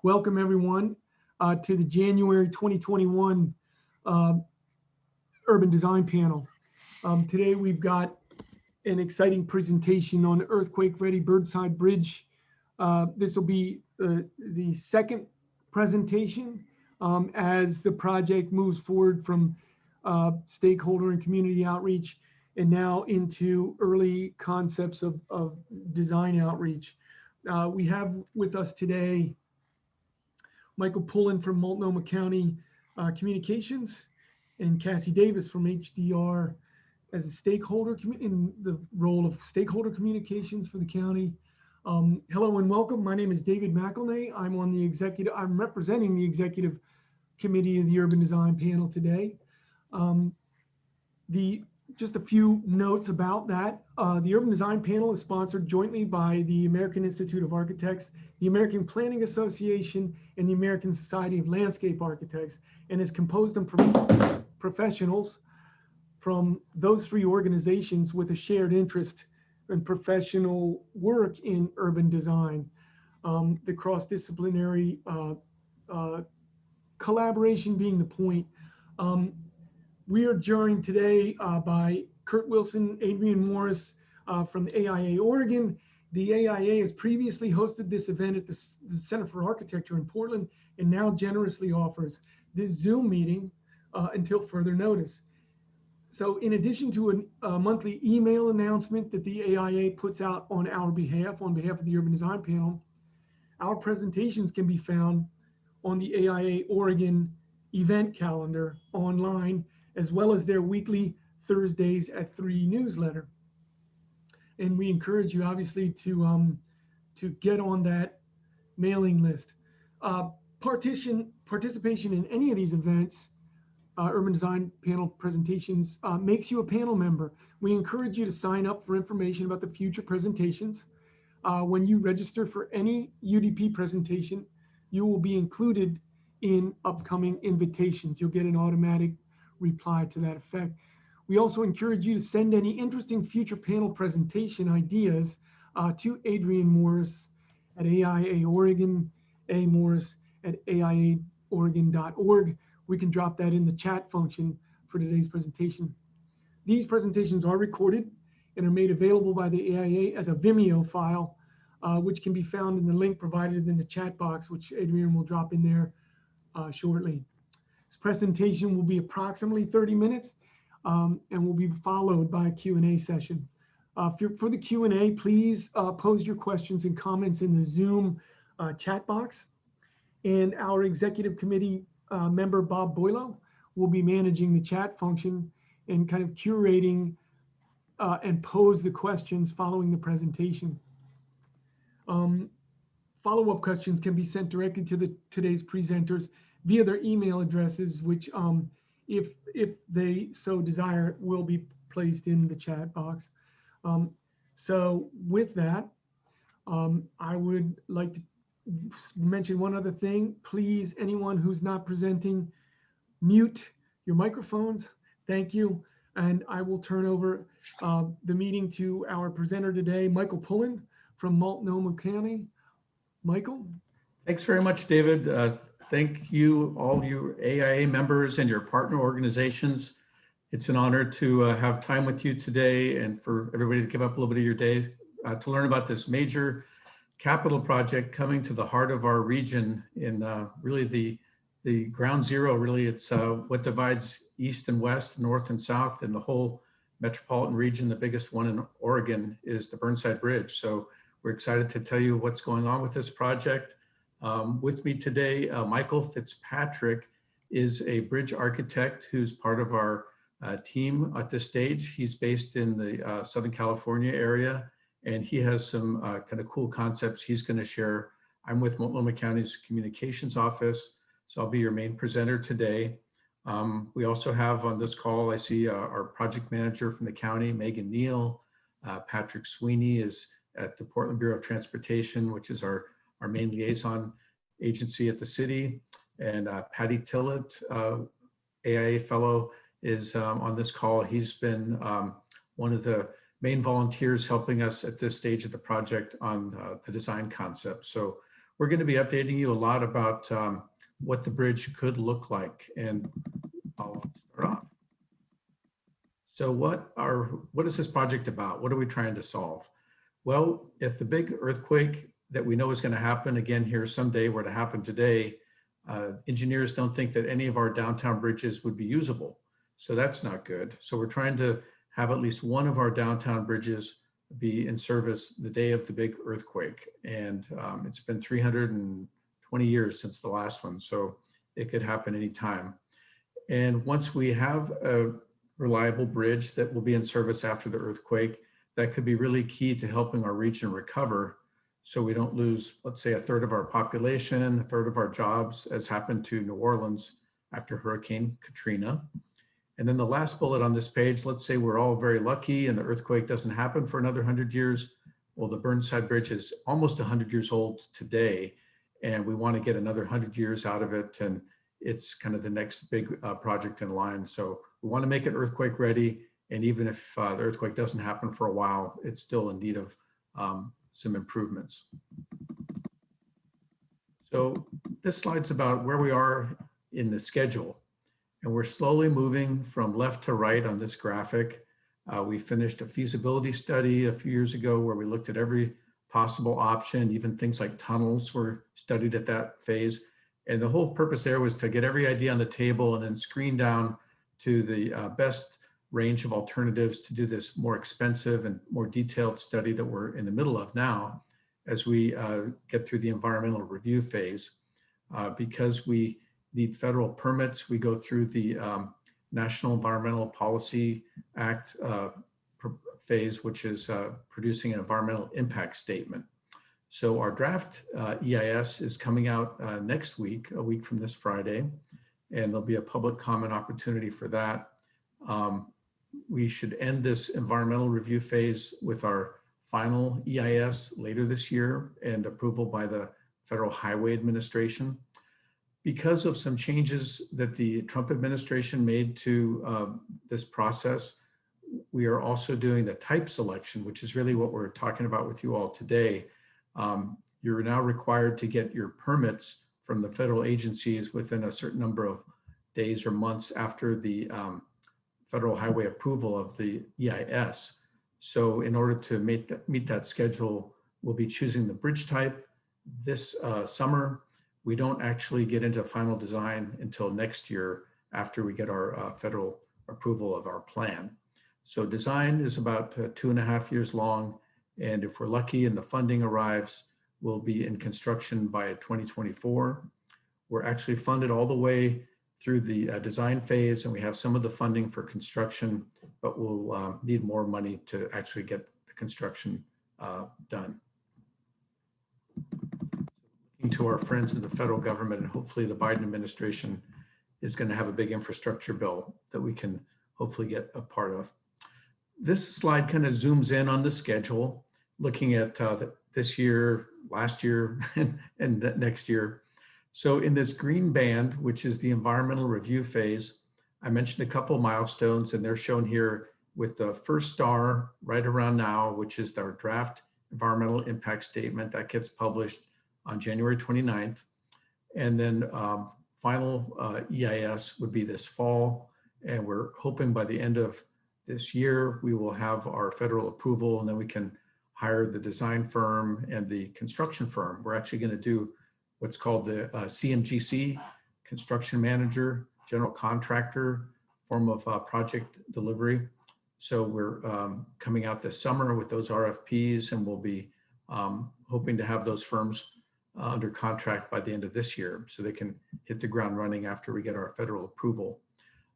Welcome everyone to the January 2021 uh, Urban Design Panel. Today we've got an exciting presentation on Earthquake Ready Burnside Bridge. This will be the second presentation as the project moves forward from stakeholder and community outreach and now into early concepts of design outreach. We have with us today Michael Pullen from Multnomah County Communications and Cassie Davis from HDR as a stakeholder in the role of stakeholder communications for the county. Hello and welcome. My name is David McElnay. I'm representing the executive committee of the Urban Design Panel today. Just a few notes about that. The Urban Design Panel is sponsored jointly by the American Institute of Architects, the American Planning Association, and the American Society of Landscape Architects, and is composed of professionals from those three organizations with a shared interest in professional work in urban design. The cross-disciplinary collaboration being the point. We are joined today by Kurt Wilson, Adrian Morris from the AIA Oregon. The AIA has previously hosted this event at the Center for Architecture in Portland and now generously offers this Zoom meeting until further notice. So in addition to a monthly email announcement that the AIA puts out on our behalf, on behalf of the Urban Design Panel, our presentations can be found on the AIA Oregon event calendar online, as well as their weekly Thursdays at 3 newsletter. And we encourage you obviously to get on that mailing list. Participation in any of these events, Urban Design Panel presentations, makes you a panel member. We encourage you to sign up for information about the future presentations. When you register for any UDP presentation, you will be included in upcoming invitations. You'll get an automatic reply to that effect. We also encourage you to send any interesting future panel presentation ideas to Adrian Morris at AIA Oregon, A Morris at aiaoregon.org. We can drop that in the chat function for today's presentation. These presentations are recorded and are made available by the AIA as a Vimeo file, which can be found in the link provided in the chat box, which Adrian will drop in there shortly. This presentation will be approximately 30 minutes and will be followed by a Q&A session. For the Q&A, please pose your questions and comments in the Zoom chat box. And our executive committee member, Bob Boylo, will be managing the chat function and kind of curating and pose the questions following the presentation. Follow-up questions can be sent directly to today's presenters via their email addresses, which if they so desire, will be placed in the chat box. So with that, I would like to mention one other thing. Please, anyone who's not presenting, mute your microphones. Thank you. And I will turn over the meeting to our presenter today, Michael Pullen from Multnomah County. Michael. Thanks very much, David. Thank you, all you AIA members and your partner organizations. It's an honor to have time with you today and for everybody to give up a little bit of your day to learn about this major capital project coming to the heart of our region in really the ground zero. Really, it's what divides east and west, north and south, and the whole metropolitan region. The biggest one in Oregon is the Burnside Bridge. So we're excited to tell you what's going on with this project. With me today, Michael Fitzpatrick is a bridge architect who's part of our team at this stage. He's based in the Southern California area, and he has some kind of cool concepts he's going to share. I'm with Multnomah County's communications office, so I'll be your main presenter today. We also have on this call, I see our project manager from the county, Megan Neal. Patrick Sweeney is at the Portland Bureau of Transportation, which is our main liaison agency at the city. And Patty Tillett, AIA fellow, is on this call. He's been one of the main volunteers helping us at this stage of the project on the design concept. So we're going to be updating you a lot about what the bridge could look like. And I'll start off. So what is this project about? What are we trying to solve? Well, if the big earthquake that we know is going to happen again here someday were to happen today, engineers don't think that any of our downtown bridges would be usable. So that's not good. So we're trying to have at least one of our downtown bridges be in service the day of the big earthquake. And it's been 320 years since the last one. So it could happen anytime. And once we have a reliable bridge that will be in service after the earthquake, that could be really key to helping our region recover, so we don't lose, let's say, a third of our population, a third of our jobs, as happened to New Orleans after Hurricane Katrina. And then the last bullet on this page, let's say we're all very lucky and the earthquake doesn't happen for another 100 years. Well, the Burnside Bridge is almost 100 years old today, and we want to get another 100 years out of it. And it's kind of the next big project in line. So we want to make it earthquake ready. And even if the earthquake doesn't happen for a while, it's still in need of some improvements. So this slide's about where we are in the schedule. And we're slowly moving from left to right on this graphic. We finished a feasibility study a few years ago where we looked at every possible option, even things like tunnels were studied at that phase. And the whole purpose there was to get every idea on the table and then screen down to the best range of alternatives to do this more expensive and more detailed study that we're in the middle of now as we get through the environmental review phase. Because we need federal permits, we go through the National Environmental Policy Act phase, which is producing an environmental impact statement. So our draft EIS is coming out next week, a week from this Friday, and there'll be a public comment opportunity for that. We should end this environmental review phase with our final EIS later this year and approval by the Federal Highway Administration. Because of some changes that the Trump administration made to this process, we are also doing the type selection, which is really what we're talking about with you all today. You're now required to get your permits from the federal agencies within a certain number of days or months after the federal highway approval of the EIS. So in order to meet that schedule, we'll be choosing the bridge type this summer. We don't actually get into final design until next year after we get our federal approval of our plan. So design is about 2.5 years long. And if we're lucky and the funding arrives, we'll be in construction by 2024. We're actually funded all the way through the design phase, and we have some of the funding for construction, but we'll need more money to actually get the construction done. Looking to our friends in the federal government, and hopefully the Biden administration is going to have a big infrastructure bill that we can hopefully get a part of. This slide kind of zooms in on the schedule, looking at this year, last year, and next year. So in this green band, which is the environmental review phase, I mentioned a couple milestones, and they're shown here with the first star right around now, which is our draft environmental impact statement that gets published on January 29th. And then final EIS would be this fall. And we're hoping by the end of this year, we will have our federal approval, and then we can hire the design firm and the construction firm. We're actually going to do what's called the CMGC, construction manager, general contractor form of project delivery. So we're coming out this summer with those RFPs, and we'll be hoping to have those firms under contract by the end of this year so they can hit the ground running after we get our federal approval.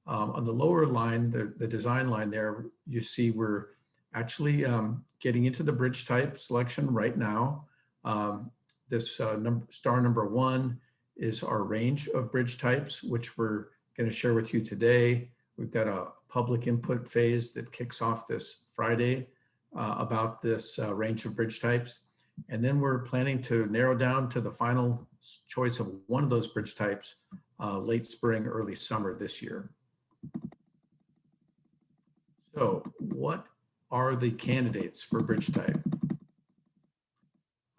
On the lower line, the design line there, you see we're actually getting into the bridge type selection right now. This star number 1 is our range of bridge types, which we're going to share with you today. We've got a public input phase that kicks off this Friday about this range of bridge types. And then we're planning to narrow down to the final choice of one of those bridge types late spring, early summer this year. So what are the candidates for bridge type?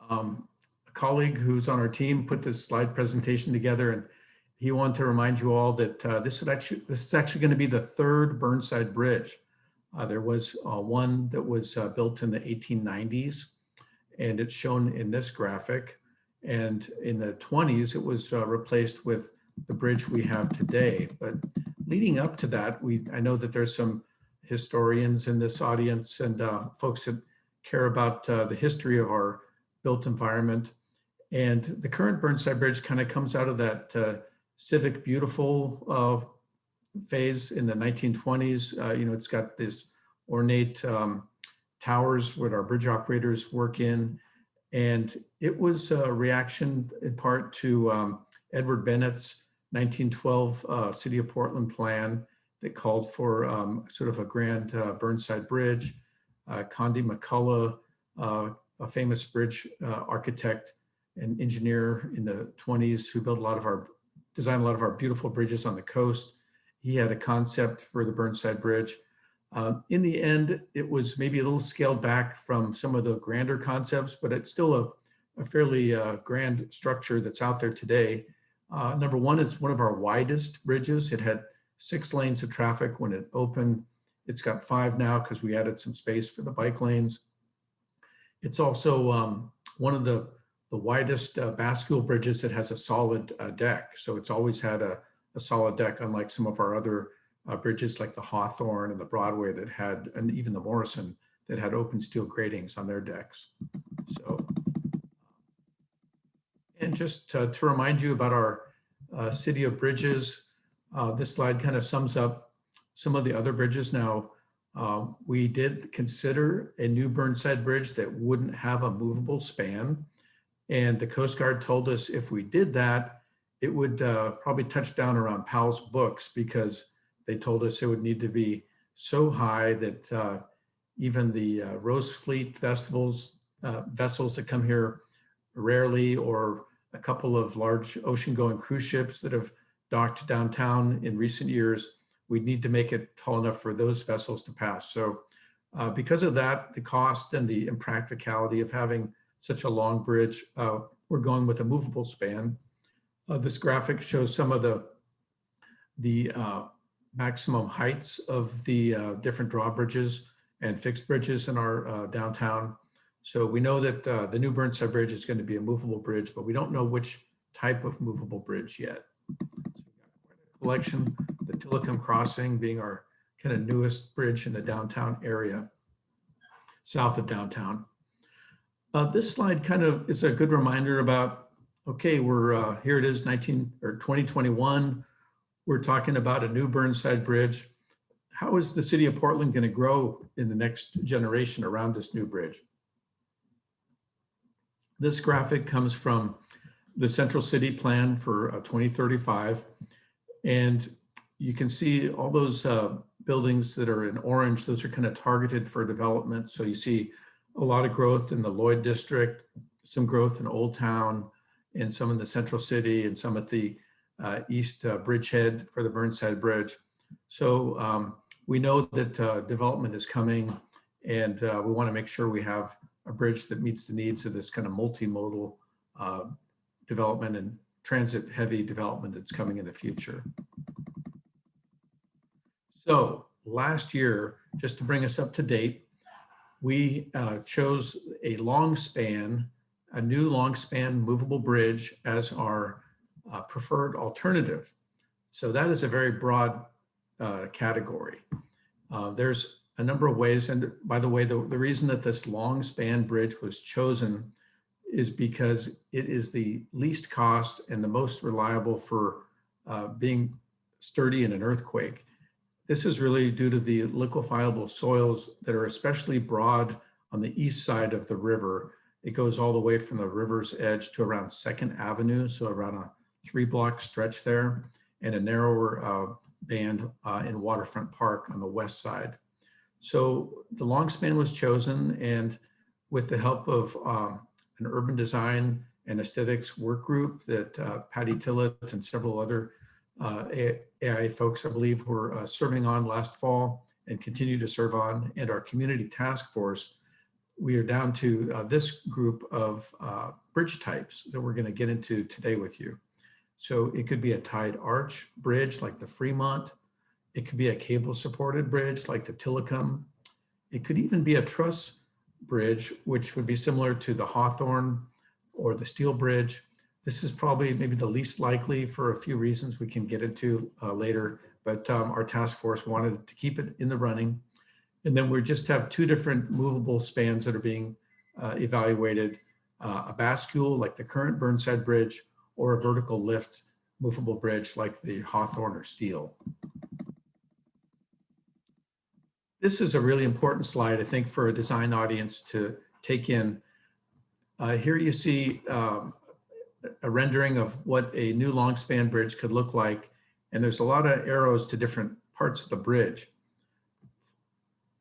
A colleague who's on our team put this slide presentation together, and he wanted to remind you all that this is actually going to be the third Burnside Bridge. There was one that was built in the 1890s, and it's shown in this graphic. And in the 20s, it was replaced with the bridge we have today. But leading up to that, I know that there's some historians in this audience and folks that care about the history of our built environment. And the current Burnside Bridge kind of comes out of that civic beautiful phase in the 1920s. It's got this ornate towers where our bridge operators work in. And it was a reaction in part to Edward Bennett's 1912 City of Portland plan that called for sort of a grand Burnside Bridge. Condi McCullough, a famous bridge architect and engineer in the 20s who designed a lot of our beautiful bridges on the coast. He had a concept for the Burnside Bridge. In the end, it was maybe a little scaled back from some of the grander concepts, but it's still a fairly grand structure that's out there today. Number one, it's one of our widest bridges. It had 6 lanes of traffic when it opened. It's got 5 now because we added some space for the bike lanes. It's also one of the widest bascule bridges that has a solid deck. So it's always had a solid deck, unlike some of our other bridges like the Hawthorne and the Broadway that had, and even the Morrison that had open steel gratings on their decks. So, and just to remind you about our City of Bridges, this slide kind of sums up some of the other bridges. Now, we did consider a new Burnside Bridge that wouldn't have a movable span. And the Coast Guard told us if we did that, it would probably touch down around Powell's Books, because they told us it would need to be so high that even the Rose Fleet vessels that come here rarely, or a couple of large ocean-going cruise ships that have docked downtown in recent years, we'd need to make it tall enough for those vessels to pass. So because of that, the cost and the impracticality of having such a long bridge, we're going with a movable span. This graphic shows some of the maximum heights of the different drawbridges and fixed bridges in our downtown. So we know that the new Burnside Bridge is going to be a movable bridge, but we don't know which type of movable bridge yet. So we've got quite a collection, the Tillicum Crossing being our kind of newest bridge in the downtown area, south of downtown. This slide kind of is a good reminder about, okay, we're here it is 2021. We're talking about a new Burnside Bridge. How is the city of Portland going to grow in the next generation around this new bridge? This graphic comes from the Central City Plan for 2035. And you can see all those buildings that are in orange, those are kind of targeted for development. So you see a lot of growth in the Lloyd District, some growth in Old Town, and some in the Central City, and some at the East Bridgehead for the Burnside Bridge. So we know that development is coming, and we want to make sure we have a bridge that meets the needs of this kind of multimodal development and transit-heavy development that's coming in the future. So last year, just to bring us up to date, we chose a new long span movable bridge as our preferred alternative. So that is a very broad category. There's a number of ways, and by the way, the reason that this long span bridge was chosen is because it is the least cost and the most reliable for being sturdy in an earthquake. This is really due to the liquefiable soils that are especially broad on the east side of the river. It goes all the way from the river's edge to around 2nd Avenue, so around a 3-block stretch there, and a narrower band in Waterfront Park on the west side. So the long span was chosen, and with the help of an urban design and aesthetics work group that Patty Tillett and several other AIA folks, I believe, were serving on last fall and continue to serve on, and our community task force, we are down to this group of bridge types that we're going to get into today with you. So it could be a tied arch bridge like the Fremont. It could be a cable supported bridge like the Tillicum. It could even be a truss bridge, which would be similar to the Hawthorne or the Steel Bridge. This is probably maybe the least likely for a few reasons we can get into later, but our task force wanted to keep it in the running. And then we just have two different movable spans that are being evaluated, a bascule like the current Burnside Bridge, or a vertical lift movable bridge like the Hawthorne or Steel. This is a really important slide, I think, for a design audience to take in. Here you see a rendering of what a new long span bridge could look like. And there's a lot of arrows to different parts of the bridge.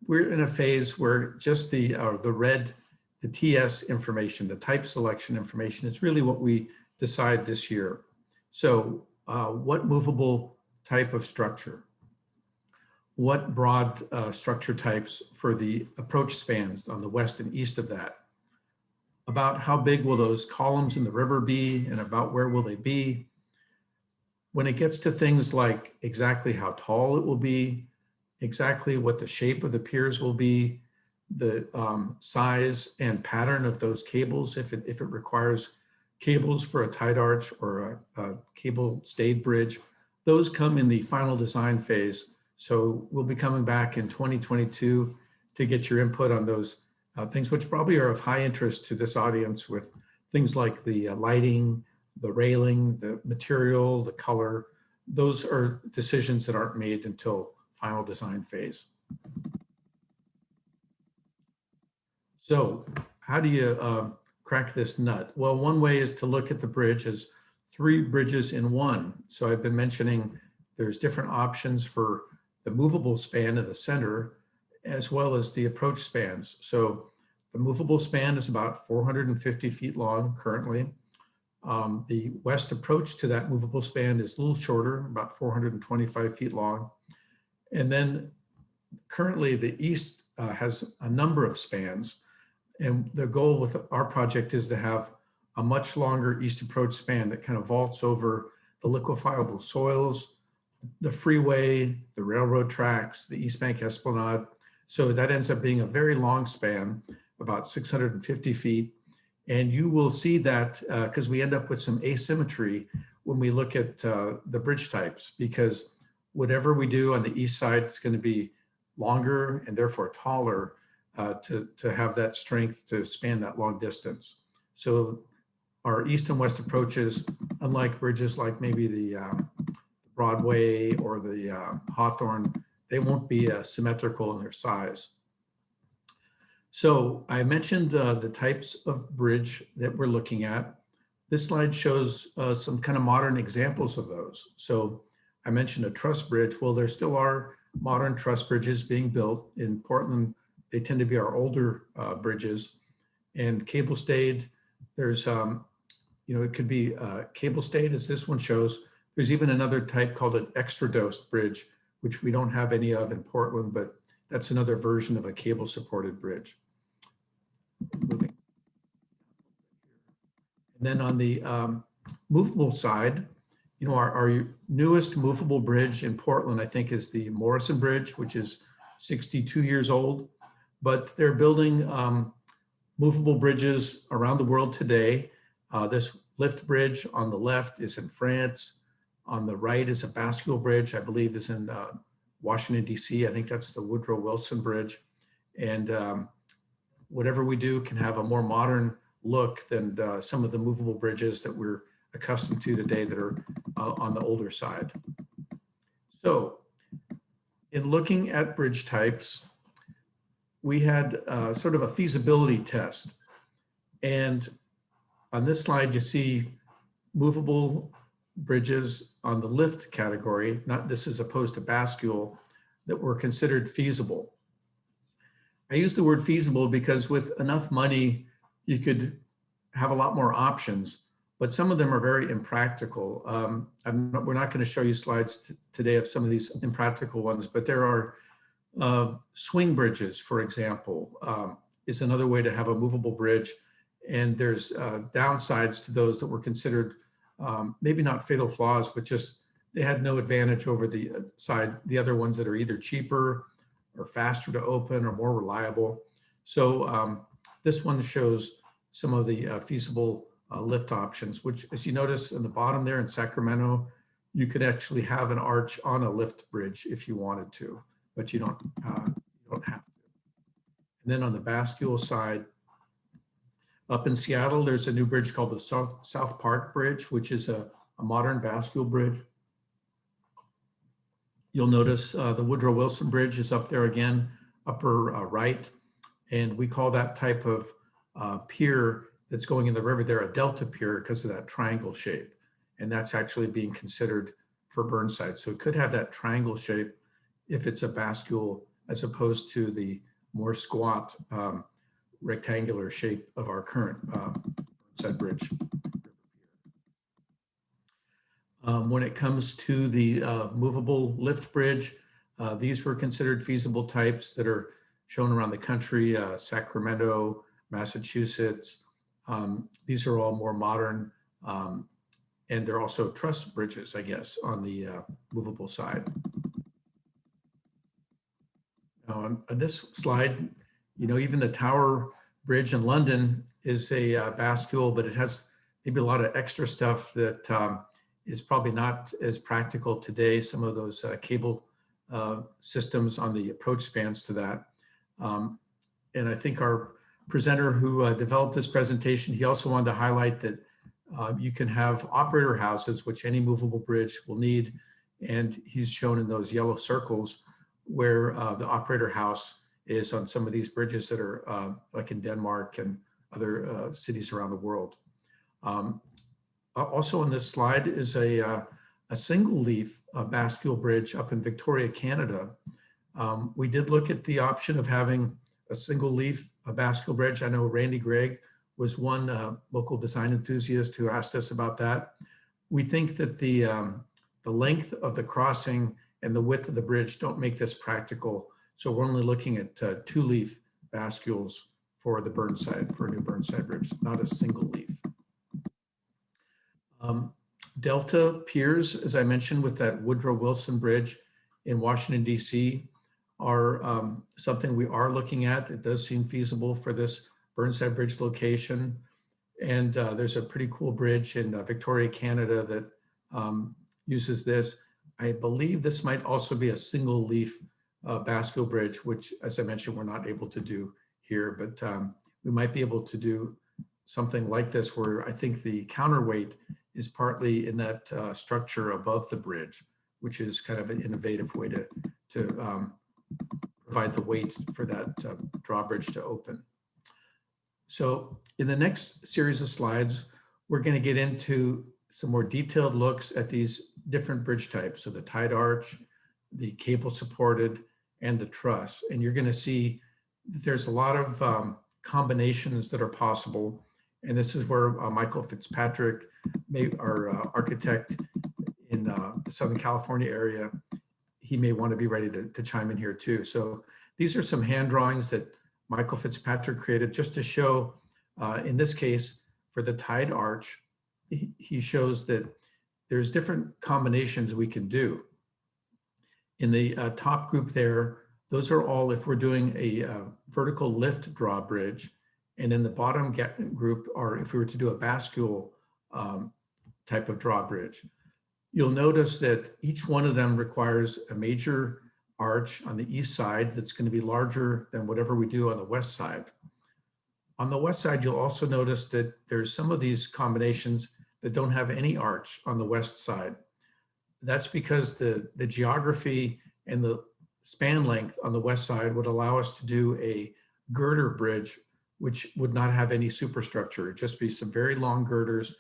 We're in a phase where just the red, the TS information, the type selection information is really what we decide this year. So what movable type of structure? What broad structure types for the approach spans on the west and east of that? About how big will those columns in the river be, and about where will they be? When it gets to things like exactly how tall it will be, exactly what the shape of the piers will be, the size and pattern of those cables, if it requires cables for a tied arch or a cable stayed bridge, those come in the final design phase. So we'll be coming back in 2022 to get your input on those things, which probably are of high interest to this audience, with things like the lighting, the railing, the material, the color. Those are decisions that aren't made until final design phase. So how do you crack this nut? Well, one way is to look at the bridge as three bridges in one. So I've been mentioning there's different options for the movable span in the center, as well as the approach spans. So the movable span is about 450 feet long currently. The west approach to that movable span is a little shorter, about 425 feet long. And then currently the east has a number of spans. And the goal with our project is to have a much longer east approach span that kind of vaults over the liquefiable soils, the freeway, the railroad tracks, the East Bank Esplanade. So that ends up being a very long span, about 650 feet. And you will see that because we end up with some asymmetry when we look at the bridge types, because whatever we do on the east side, it's going to be longer and therefore taller to have that strength to span that long distance. So our east and west approaches, unlike bridges like maybe the Broadway or the Hawthorne, they won't be symmetrical in their size. So I mentioned the types of bridge that we're looking at. This slide shows some kind of modern examples of those. So I mentioned a truss bridge. Well, there still are modern truss bridges being built in Portland. They tend to be our older bridges. And cable stayed, there's, it could be cable stayed, as this one shows. There's even another type called an extra dosed bridge, which we don't have any of in Portland, but that's another version of a cable supported bridge. Moving. And then on the movable side, our newest movable bridge in Portland, I think, is the Morrison Bridge, which is 62 years old. But they're building movable bridges around the world today. This lift bridge on the left is in France. On the right is a bascule bridge, I believe is in Washington, D.C. I think that's the Woodrow Wilson Bridge. And whatever we do can have a more modern look than some of the movable bridges that we're accustomed to today that are on the older side. So in looking at bridge types, we had sort of a feasibility test. And on this slide, you see movable bridges on the lift category, not this as opposed to bascule, that were considered feasible. I use the word feasible because with enough money, you could have a lot more options, but some of them are very impractical. We're not going to show you slides today of some of these impractical ones, but there are swing bridges, for example, is another way to have a movable bridge. And there's downsides to those that were considered maybe not fatal flaws, but just they had no advantage over the other ones that are either cheaper or faster to open or more reliable. So this one shows some of the feasible lift options, which, as you notice in the bottom there in Sacramento, you could actually have an arch on a lift bridge if you wanted to, but you don't have to. And then on the bascule side, up in Seattle, there's a new bridge called the South Park Bridge, which is a modern bascule bridge. You'll notice the Woodrow Wilson Bridge is up there again, upper right. And we call that type of pier that's going in the river there a delta pier because of that triangle shape. And that's actually being considered for Burnside. So it could have that triangle shape if it's a bascule as opposed to the more squat rectangular shape of our current Burnside Bridge. When it comes to the movable lift bridge, these were considered feasible types that are shown around the country, Sacramento, Massachusetts. These are all more modern, and they're also truss bridges, I guess, on the movable side. Now, on this slide, you know, even the Tower Bridge in London is a bascule, but it has maybe a lot of extra stuff that is probably not as practical today. Some of those cable systems on the approach spans to that. And I think our presenter who developed this presentation, he also wanted to highlight that you can have operator houses, which any movable bridge will need. And he's shown in those yellow circles where the operator house is on some of these bridges that are like in Denmark and other cities around the world. Also on this slide is a single leaf bascule bridge up in Victoria, Canada. We did look at the option of having a single leaf bascule bridge. I know Randy Gregg was one local design enthusiast who asked us about that. We think that the length of the crossing and the width of the bridge don't make this practical. So we're only looking at two leaf bascules for the Burnside, for a new Burnside Bridge, not a single leaf. Delta piers, as I mentioned, with that Woodrow Wilson Bridge in Washington, D.C., are something we are looking at. It does seem feasible for this Burnside Bridge location. And there's a pretty cool bridge in Victoria, Canada that uses this. I believe this might also be a single leaf bascule bridge, which, as I mentioned, we're not able to do here, but we might be able to do something like this where I think the counterweight is partly in that structure above the bridge, which is kind of an innovative way to provide the weight for that drawbridge to open. So in the next series of slides, we're going to get into some more detailed looks at these different bridge types. So the tied arch, the cable supported, and the truss. And you're going to see that there's a lot of combinations that are possible. And this is where Michael Fitzpatrick, our architect in the Southern California area, he may want to be ready to chime in here too. So these are some hand drawings that Michael Fitzpatrick created just to show, in this case, for the tied arch, he shows that there's different combinations we can do. In the top group there, those are all if we're doing a vertical lift drawbridge. And in the bottom group are if we were to do a bascule type of drawbridge. You'll notice that each one of them requires a major arch on the east side that's going to be larger than whatever we do on the west side. On the west side, you'll also notice that there's some of these combinations that don't have any arch on the west side. That's because the geography and the span length on the west side would allow us to do a girder bridge, which would not have any superstructure. It'd just be some very long girders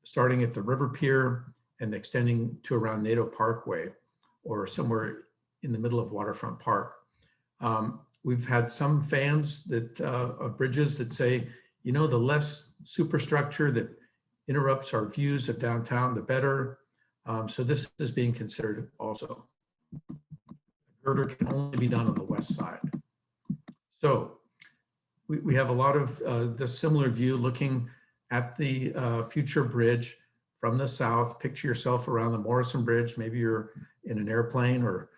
starting at the river pier and extending to around NATO Parkway or somewhere in the middle of Waterfront Park. We've had some fans of bridges that say, you know, the less superstructure that interrupts our views of downtown, the better. So this is being considered also. Girder can only be done on the west side. So we have a lot of the similar view looking at the future bridge from the south. Picture yourself around the Morrison Bridge. Maybe you're in an airplane or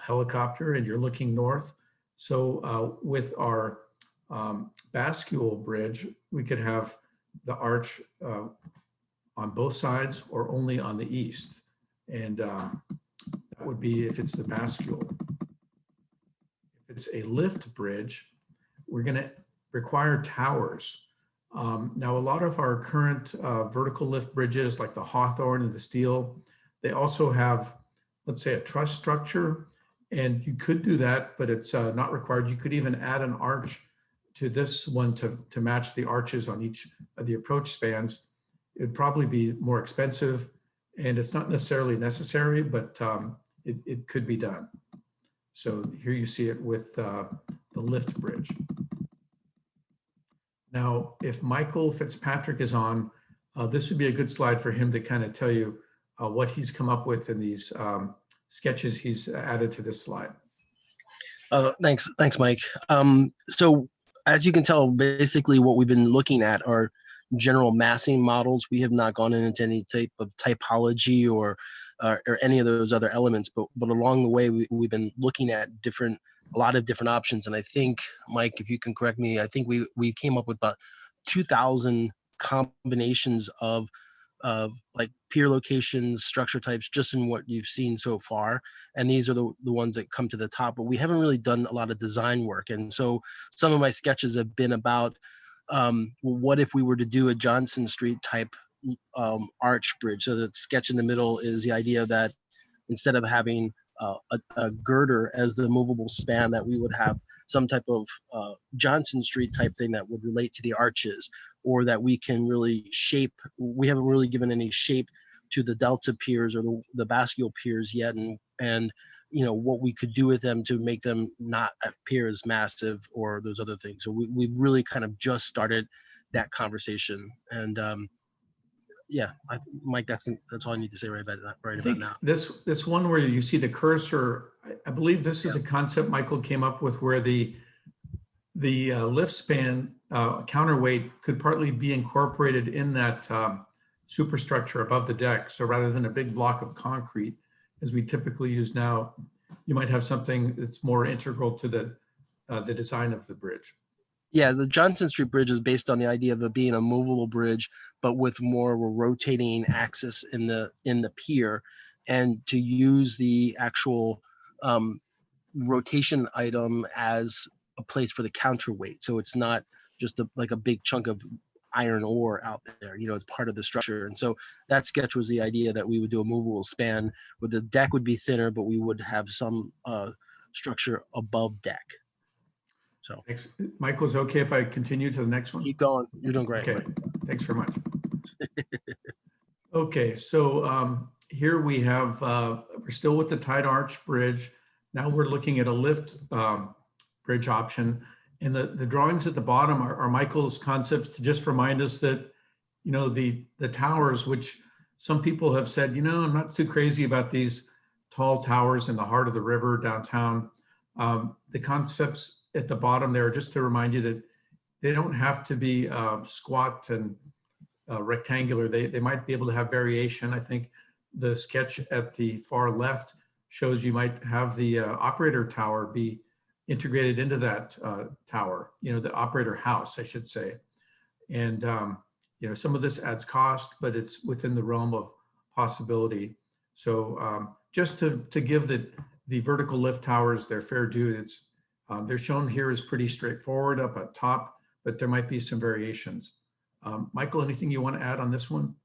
helicopter and you're looking north. So with our bascule bridge, we could have the arch on both sides or only on the east. And that would be if it's the bascule. If it's a lift bridge, we're going to require towers. Now, a lot of our current vertical lift bridges, like the Hawthorne and the Steel, they also have, let's say, a truss structure. And you could do that, but it's not required. You could even add an arch to this one to match the arches on each of the approach spans. It'd probably be more expensive, and it's not necessarily necessary, but it could be done. So here you see it with the lift bridge. Now, if Michael Fitzpatrick is on, this would be a good slide for him to kind of tell you what he's come up with in these sketches he's added to this slide. Thanks, Mike. So as you can tell, basically what we've been looking at are general massing models. We have not gone into any type of typology or any of those other elements, but along the way we've been looking at a lot of different options. And I think, Mike, if you can correct me, I think we came up with about 2,000 combinations of like pier locations, structure types, just in what you've seen so far. And these are the ones that come to the top, but we haven't really done a lot of design work. And so some of my sketches have been about, what if we were to do a Johnson Street type arch bridge? So the sketch in the middle is the idea that instead of having a girder as the movable span, that we would have some type of Johnson Street type thing that would relate to the arches, or that we can really shape. We haven't really given any shape to the delta piers or the bascule piers yet, and you know what we could do with them to make them not appear as massive or those other things. So we've really kind of just started that conversation, and yeah, Mike, that's all I need to say right about now. This one where you see the cursor, I believe this is a concept Michael came up with, where the lift span counterweight could partly be incorporated in that superstructure above the deck. So rather than a big block of concrete, as we typically use now, you might have something that's more integral to the design of the bridge. Yeah, the Johnson Street Bridge is based on the idea of it being a movable bridge, but with more of a rotating axis in the pier, and to use the actual rotation item as a place for the counterweight. So it's not just like a big chunk of iron ore out there, you know, it's part of the structure. And so that sketch was the idea that we would do a movable span where the deck would be thinner, but we would have some structure above deck. So thanks. Michael, is it okay if I continue to the next one? Keep going. You're doing great. Okay, thanks very much. Okay, so here we have, we're still with the tied arch bridge. Now we're looking at a lift bridge option. And the drawings at the bottom are Michael's concepts to just remind us that, you know, the towers, which some people have said, you know, I'm not too crazy about these tall towers in the heart of the river downtown. The concepts at the bottom there, just to remind you that they don't have to be squat and rectangular. They might be able to have variation. I think the sketch at the far left shows you might have the operator tower be integrated into that tower, you know, the operator house, I should say. And, you know, some of this adds cost, but it's within the realm of possibility. So just to give the vertical lift towers their fair due, it's they're shown here as pretty straightforward up at top, but there might be some variations. Michael, anything you want to add on this one?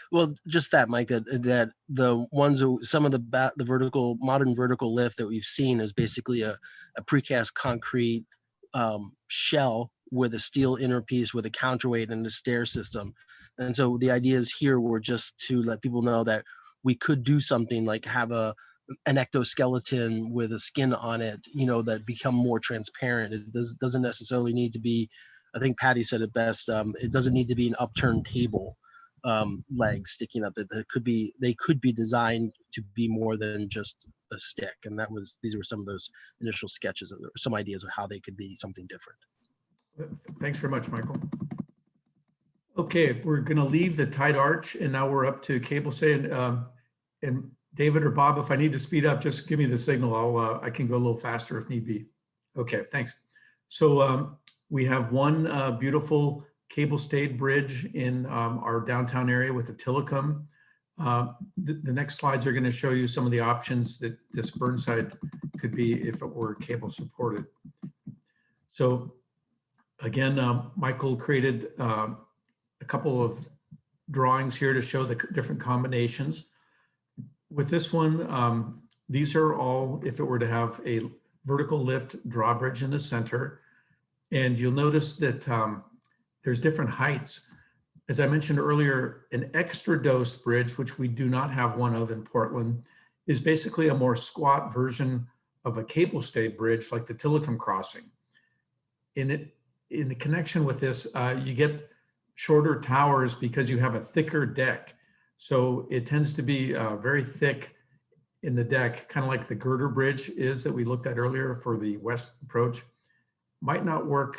Well, just that, Mike, that the ones, some of the modern vertical lift that we've seen is basically a precast concrete shell with a steel inner piece with a counterweight and a stair system. And so the ideas here were just to let people know that we could do something like have an ectoskeleton with a skin on it, you know, that become more transparent. It doesn't necessarily need to be, I think Patty said it best, it doesn't need to be an upturned table. Legs sticking up, that they could be designed to be more than just a stick. And these were some of those initial sketches, and some ideas of how they could be something different. Thanks very much, Michael. Okay, we're going to leave the tied arch, and now we're up to cable stay. And David or Bob, if I need to speed up, just give me the signal. I can go a little faster if need be. Okay, thanks. So we have one beautiful cable stayed bridge in our downtown area with the Tillicum. The next slides are going to show you some of the options that this Burnside could be if it were cable supported. So again, Michael created a couple of drawings here to show the different combinations. With this one, these are all if it were to have a vertical lift drawbridge in the center. And you'll notice that there's different heights. As I mentioned earlier, an extra dose bridge, which we do not have one of in Portland, is basically a more squat version of a cable stayed bridge like the Tillicum crossing. In the connection with this, you get shorter towers because you have a thicker deck. So it tends to be very thick in the deck, kind of like the girder bridge is that we looked at earlier for the west approach. Might not work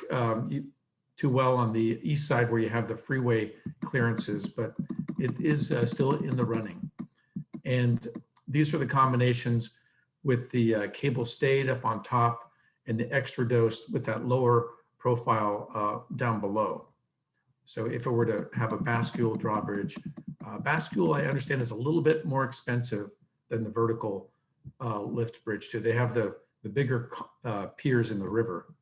too well on the east side where you have the freeway clearances, but it is still in the running. And these are the combinations with the cable stayed up on top and the extra dose with that lower profile down below. So if it were to have a bascule drawbridge, bascule I understand is a little bit more expensive than the vertical lift bridge too. They have the bigger piers in the river.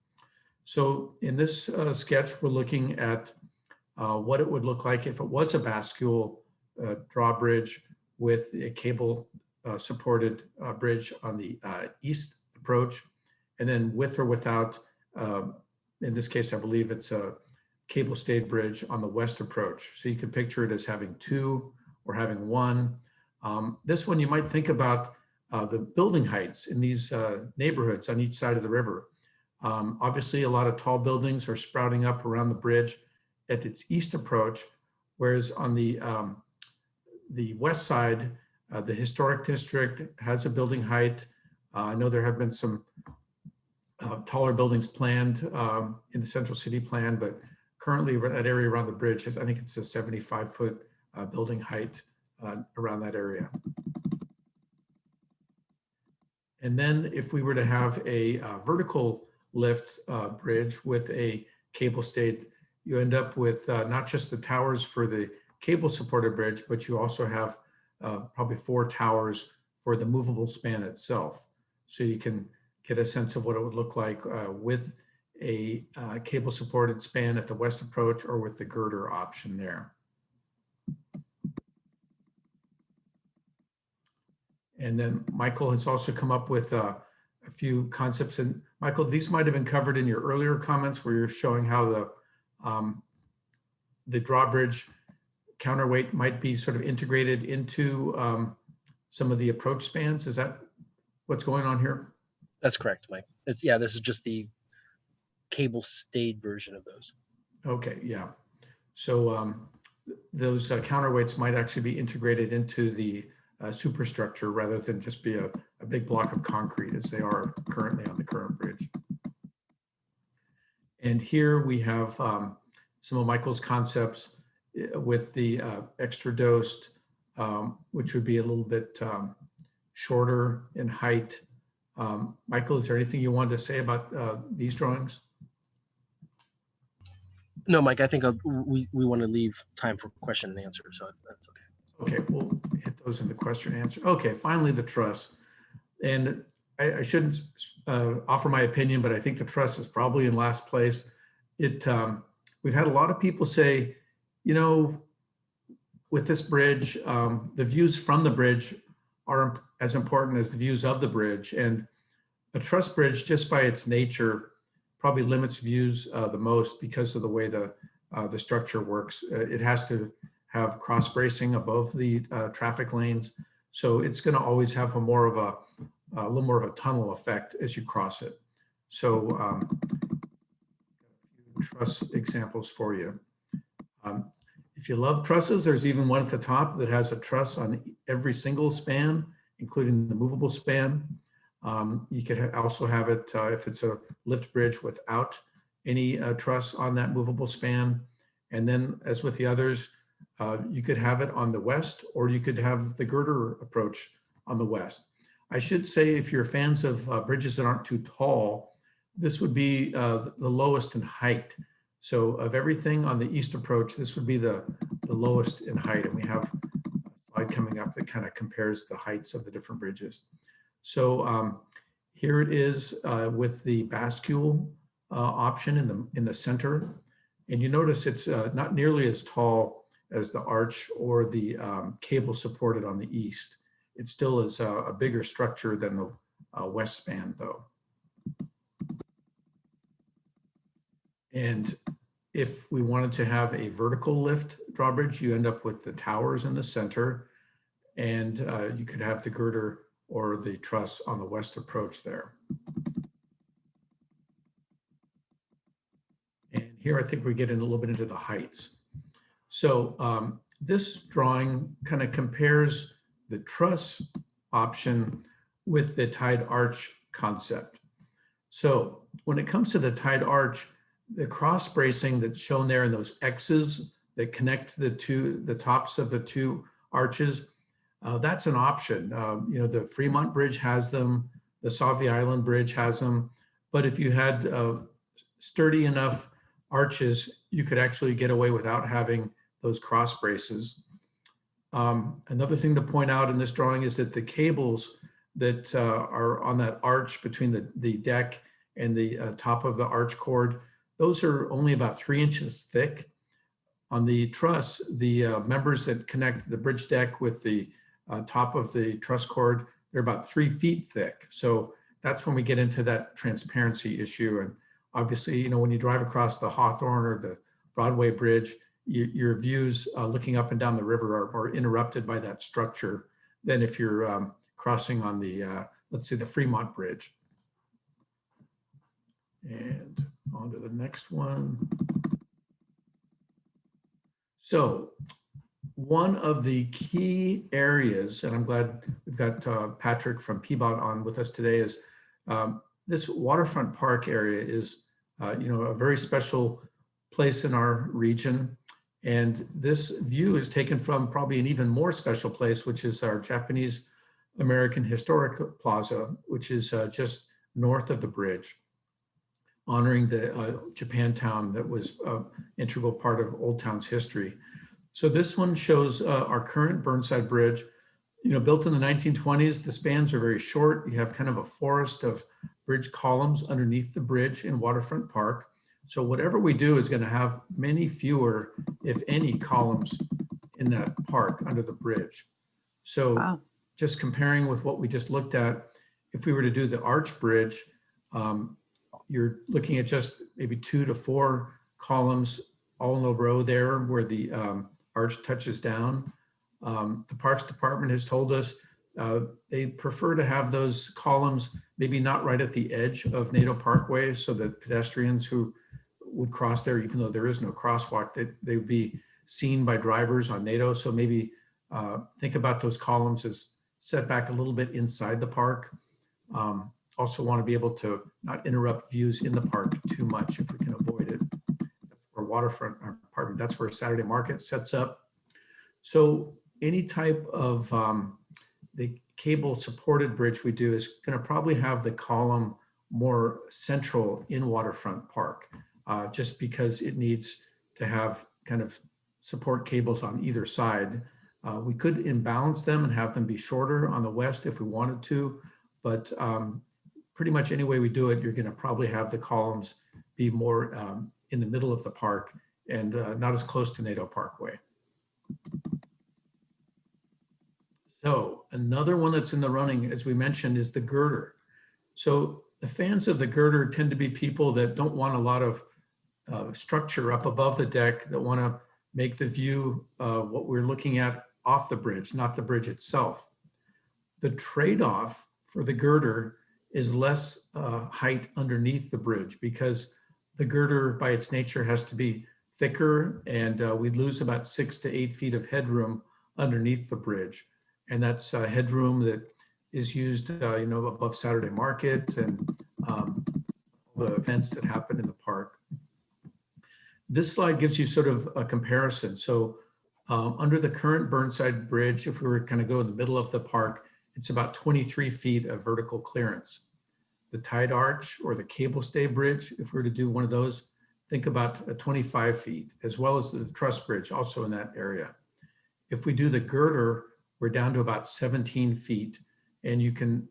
So in this sketch, we're looking at what it would look like if it was a bascule drawbridge with a cable supported bridge on the east approach, and then with or without, in this case, I believe it's a cable stayed bridge on the west approach. So you can picture it as having two or having one. This one you might think about the building heights in these neighborhoods on each side of the river. Obviously, a lot of tall buildings are sprouting up around the bridge at its east approach, whereas on the west side, the historic district has a building height. I know there have been some taller buildings planned in the central city plan, but currently that area around the bridge, I think it's a 75-foot building height around that area. And then if we were to have a vertical lift bridge with a cable stayed, you end up with not just the towers for the cable supported bridge, but you also have probably 4 towers for the movable span itself. So you can get a sense of what it would look like with a cable supported span at the west approach or with the girder option there. And then Michael has also come up with a few concepts. And Michael, these might have been covered in your earlier comments where you're showing how the drawbridge counterweight might be sort of integrated into some of the approach spans. Is that what's going on here? That's correct, Mike. Yeah, this is just the cable stayed version of those. Okay, yeah. So those counterweights might actually be integrated into the superstructure rather than just be a big block of concrete as they are currently on the current bridge. And here we have some of Michael's concepts with the extra dosed, which would be a little bit shorter in height. Michael, is there anything you wanted to say about these drawings? No, Mike, I think we want to leave time for question and answer, so that's okay. Okay, we'll hit those in the question and answer. Okay, finally the truss. And I shouldn't offer my opinion, but I think the truss is probably in last place. We've had a lot of people say, you know, with this bridge, the views from the bridge are as important as the views of the bridge. And a truss bridge, just by its nature, probably limits views the most because of the way the structure works. It has to have cross bracing above the traffic lanes. So it's going to always have a little more of a tunnel effect as you cross it. So truss examples for you. If you love trusses, there's even one at the top that has a truss on every single span, including the movable span. You could also have it if it's a lift bridge without any truss on that movable span. And then as with the others, you could have it on the west, or you could have the girder approach on the west. I should say, if you're fans of bridges that aren't too tall, this would be the lowest in height. So of everything on the east approach, this would be the lowest in height. And we have a slide coming up that kind of compares the heights of the different bridges. So here it is with the bascule option in the center. And you notice it's not nearly as tall as the arch or the cable supported on the east. It still is a bigger structure than the west span, though. And if we wanted to have a vertical lift drawbridge, you end up with the towers in the center, and you could have the girder or the truss on the west approach there. And here I think we get in a little bit into the heights. So this drawing kind of compares the truss option with the tied arch concept. So when it comes to the tied arch, the cross bracing that's shown there in those X's that connect the tops of the two arches, that's an option. You know, the Fremont Bridge has them, the Sauvie Island Bridge has them, but if you had sturdy enough arches, you could actually get away without having those cross braces. Another thing to point out in this drawing is that the cables that are on that arch between the deck and the top of the arch cord, those are only about 3 inches thick. On the truss, the members that connect the bridge deck with the top of the truss cord, they're about 3 feet thick. So that's when we get into that transparency issue. And obviously, you know, when you drive across the Hawthorne or the Broadway Bridge, your views looking up and down the river are more interrupted by that structure than if you're crossing on the, let's say, the Fremont Bridge. And on to the next one. So one of the key areas, and I'm glad we've got Patrick from PBOT on with us today, is this waterfront park area is, you know, a very special place in our region. And this view is taken from probably an even more special place, which is our Japanese American Historic Plaza, which is just north of the bridge, honoring the Japantown that was an integral part of Old Town's history. So this one shows our current Burnside Bridge, you know, built in the 1920s. The spans are very short. You have kind of a forest of bridge columns underneath the bridge in Waterfront Park. So whatever we do is going to have many fewer, if any, columns in that park under the bridge. So wow. Just comparing with what we just looked at, if we were to do the arch bridge, you're looking at just maybe 2 to 4 columns all in a row there where the arch touches down. The Parks Department has told us they prefer to have those columns maybe not right at the edge of Nadeau Parkway, so that pedestrians who would cross there, even though there is no crosswalk, they would be seen by drivers on Nadeau. So maybe think about those columns as set back a little bit inside the park. Also want to be able to not interrupt views in the park too much if we can avoid it. That's where Waterfront Apartment, that's where Saturday Market sets up. So any type of the cable supported bridge we do is going to probably have the column more central in Waterfront Park, just because it needs to have kind of support cables on either side. We could imbalance them and have them be shorter on the west if we wanted to, but pretty much any way we do it, you're going to probably have the columns be more in the middle of the park and not as close to Nadeau Parkway. So another one that's in the running, as we mentioned, is the girder. So the fans of the girder tend to be people that don't want a lot of structure up above the deck, that want to make the view what we're looking at off the bridge, not the bridge itself. The trade-off for the girder is less height underneath the bridge, because the girder by its nature has to be thicker, and we'd lose about 6 to 8 feet of headroom underneath the bridge. And that's headroom that is used, you know, above Saturday Market and the events that happen in the park. This slide gives you sort of a comparison. So under the current Burnside Bridge, if we were kind of go in the middle of the park, it's about 23 feet of vertical clearance. The tide arch or the cable stay bridge, if we were to do one of those, think about 25 feet, as well as the truss bridge also in that area. If we do the girder, we're down to about 17 feet, and you can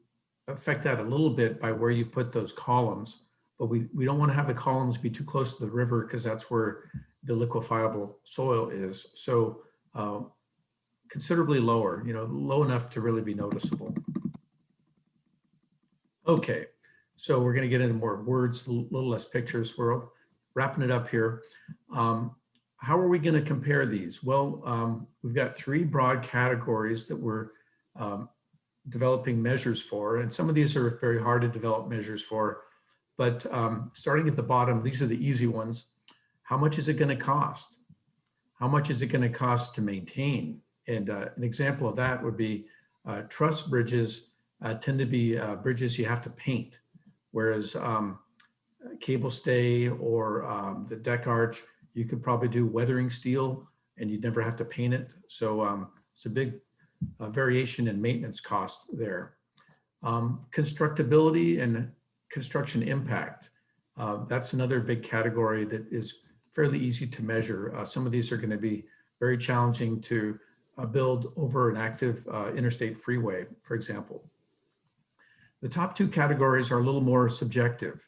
affect that a little bit by where you put those columns, but we don't want to have the columns be too close to the river because that's where the liquefiable soil is. So considerably lower, low enough to really be noticeable. Okay, so we're going to get into more words, a little less pictures. We're wrapping it up here. How are we going to compare these? Well, we've got three broad categories that we're developing measures for, and some of these are very hard to develop measures for, but starting at the bottom, these are the easy ones. How much is it going to cost? How much is it going to cost to maintain? And an example of that would be truss bridges tend to be bridges you have to paint, whereas cable stay or the deck arch, you could probably do weathering steel and you'd never have to paint it. So it's a big variation in maintenance costs there. Constructability and construction impact. That's another big category that is fairly easy to measure. Some of these are going to be very challenging to build over an active interstate freeway, for example. The top two categories are a little more subjective.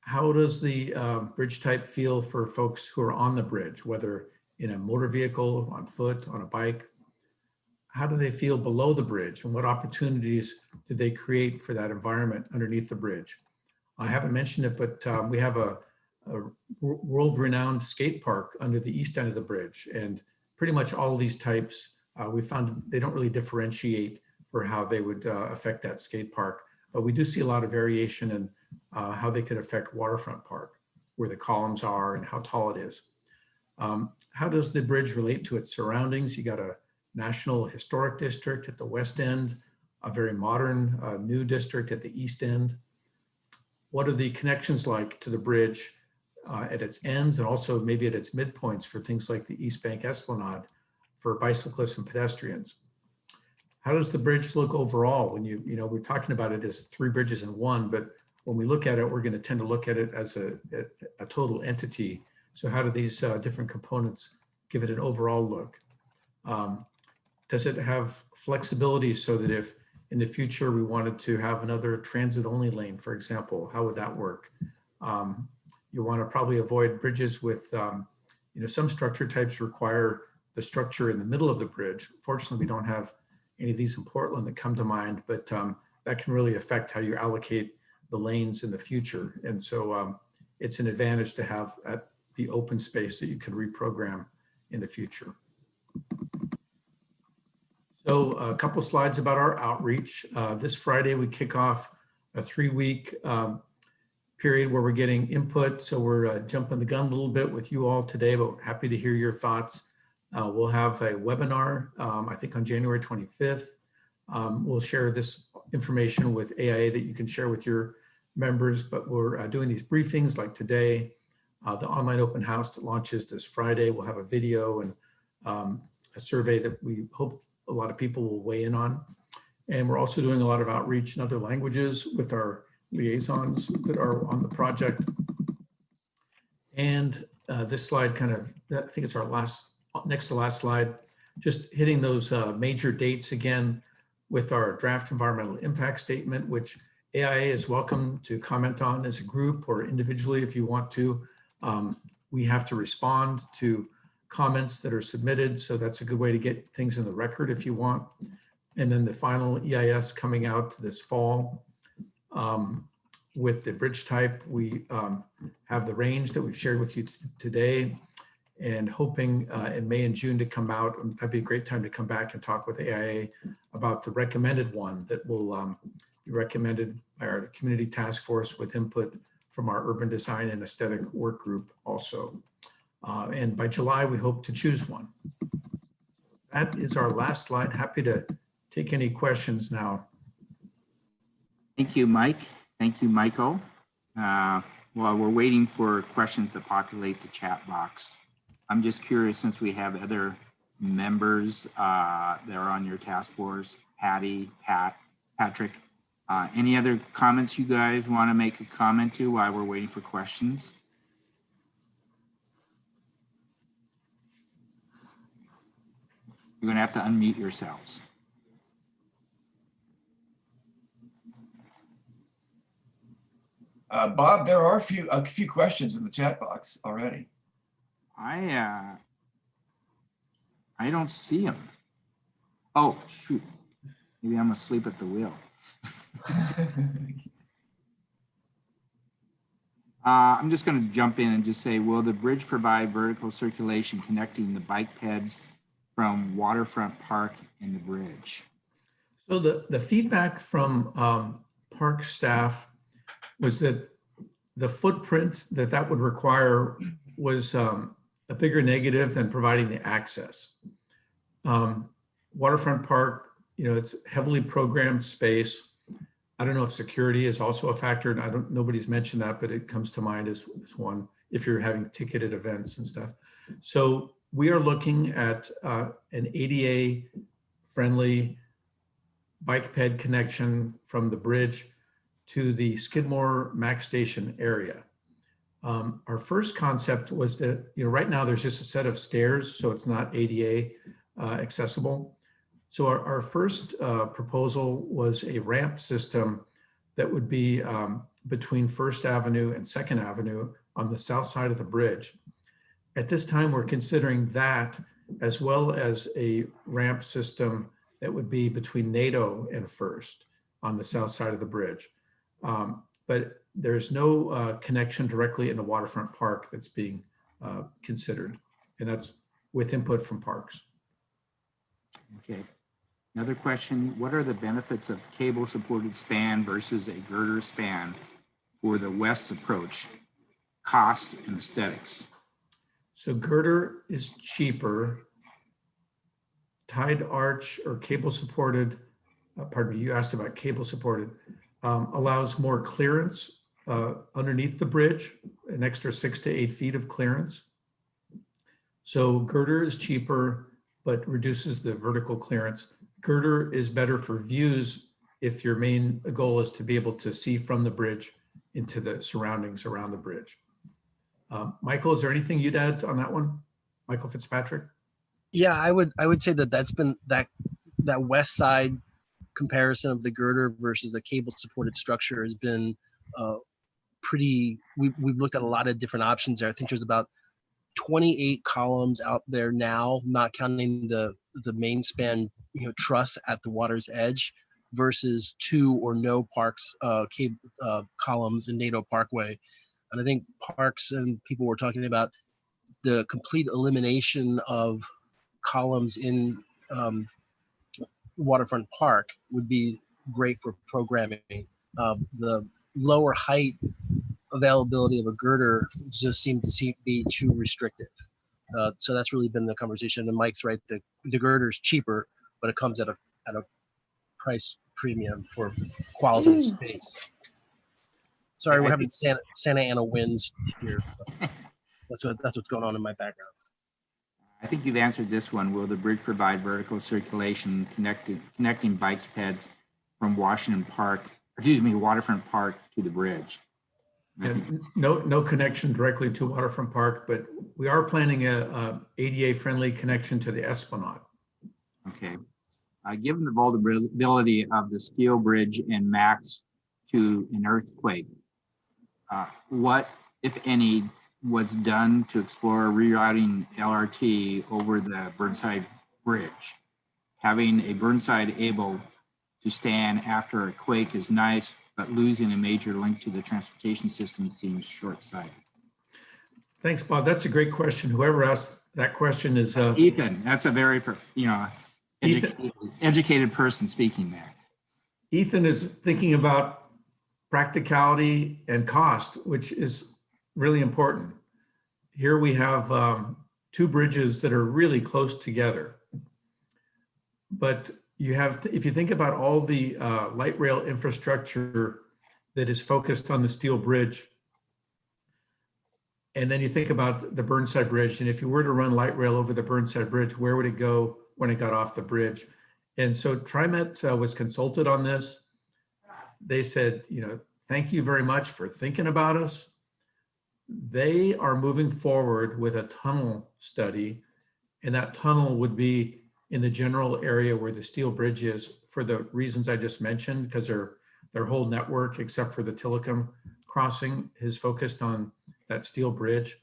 How does the bridge type feel for folks who are on the bridge, whether in a motor vehicle, on foot, on a bike? How do they feel below the bridge, and what opportunities do they create for that environment underneath the bridge? I haven't mentioned it, but we have a world-renowned skate park under the east end of the bridge, and pretty much all of these types, we found they don't really differentiate for how they would affect that skate park, but we do see a lot of variation in how they could affect waterfront park, where the columns are and how tall it is. How does the bridge relate to its surroundings? You got a National Historic District at the west end, a very modern new district at the east end. What are the connections like to the bridge at its ends and also maybe at its midpoints for things like the East Bank Esplanade for bicyclists and pedestrians? How does the bridge look overall? When we're talking about it as three bridges in one, but when we look at it, we're going to tend to look at it as a total entity. So how do these different components give it an overall look? Does it have flexibility so that if in the future we wanted to have another transit only lane, for example, how would that work? You want to probably avoid bridges with, some structure types require the structure in the middle of the bridge. Fortunately, we don't have any of these in Portland that come to mind, but that can really affect how you allocate the lanes in the future. And so it's an advantage to have the open space that you can reprogram in the future. So a couple slides about our outreach. This Friday, we kick off a 3-week period where we're getting input. So we're jumping the gun a little bit with you all today, but we're happy to hear your thoughts. We'll have a webinar, I think on January 25th. We'll share this information with AIA that you can share with your members, but we're doing these briefings like today. The online open house that launches this Friday, we'll have a video and a survey that we hope a lot of people will weigh in on. And we're also doing a lot of outreach in other languages with our liaisons that are on the project. And this slide kind of, I think it's our next to last slide, just hitting those major dates again with our draft environmental impact statement, which AIA is welcome to comment on as a group or individually if you want to. We have to respond to comments that are submitted, so that's a good way to get things in the record if you want. And then the final EIS coming out this fall. With the bridge type, we have the range that we've shared with you today, and hoping in May and June to come out. That'd be a great time to come back and talk with AIA about the recommended one that will be recommended by our community task force with input from our urban design and aesthetic work group also. And by July, we hope to choose one. That is our last slide. Happy to take any questions now. Thank you, Mike. Thank you, Michael. while we're waiting for questions to populate the chat box, I'm just curious, since we have other members that are on your task force, Patty, Patrick, any other comments you guys want to make a comment to while we're waiting for questions? You're going to have to unmute yourselves. Bob, there are a few questions in the chat box already. I don't see them. Oh, shoot. Maybe I'm asleep at the wheel. I'm just going to jump in and just say, will the bridge provide vertical circulation connecting the bike pads from Waterfront Park and the bridge? So the feedback from park staff was that the footprint that would require was a bigger negative than providing the access. Waterfront Park, it's heavily programmed space. I don't know if security is also a factor, and nobody's mentioned that, but it comes to mind as one if you're having ticketed events and stuff. So we are looking at an ADA friendly bike ped connection from the bridge to the Skidmore Max Station area. Our first concept was that, right now there's just a set of stairs, so it's not ADA accessible. So our first proposal was a ramp system that would be between First Avenue and Second Avenue on the south side of the bridge. At this time, we're considering that as well as a ramp system that would be between NATO and First on the south side of the bridge. But there's no connection directly into Waterfront Park that's being considered, and that's with input from parks. Okay. Another question, what are the benefits of cable supported span versus a girder span for the west approach, costs and aesthetics? So girder is cheaper. Tied arch or cable supported, pardon me, you asked about cable supported, allows more clearance underneath the bridge, an extra 6 to 8 feet of clearance. So girder is cheaper, but reduces the vertical clearance. Girder is better for views if your main goal is to be able to see from the bridge into the surroundings around the bridge. Michael, is there anything you'd add on that one? Michael Fitzpatrick? Yeah, I would say that's been that west side comparison of the girder versus the cable supported structure has been pretty. We've looked at a lot of different options there. I think there's about 28 columns out there now, not counting the main span truss at the water's edge, versus 2 or no parks columns in NATO Parkway. And I think parks and people were talking about the complete elimination of columns in Waterfront Park would be great for programming. The lower height availability of a girder just seemed to be too restrictive. So that's really been the conversation. And Mike's right, the girder is cheaper, but it comes at a price premium for quality of space. Sorry, we're having Santa Ana winds here. That's what's going on in my background. I think you've answered this one. Will the bridge provide vertical circulation connecting bikes pads from Waterfront Park to the bridge? And no connection directly to Waterfront Park, but we are planning a ADA friendly connection to the Esplanade. Okay. Given the vulnerability of the steel bridge and Max to an earthquake, what, if any, was done to explore rerouting LRT over the Burnside Bridge? Having a Burnside able to stand after a quake is nice, but losing a major link to the transportation system seems short-sighted. Thanks, Bob. That's a great question. Whoever asked that question is Ethan. That's a very educated person speaking there. Ethan is thinking about practicality and cost, which is really important. Here we have 2 bridges that are really close together. But you have, if you think about all the light rail infrastructure that is focused on the steel bridge, And then you think about the Burnside Bridge, and if you were to run light rail over the Burnside Bridge, where would it go when it got off the bridge? And so TriMet was consulted on this. They said, thank you very much for thinking about us. They are moving forward with a tunnel study, and that tunnel would be in the general area where the steel bridge is for the reasons I just mentioned, because their whole network, except for the Tillicum crossing, is focused on that steel bridge.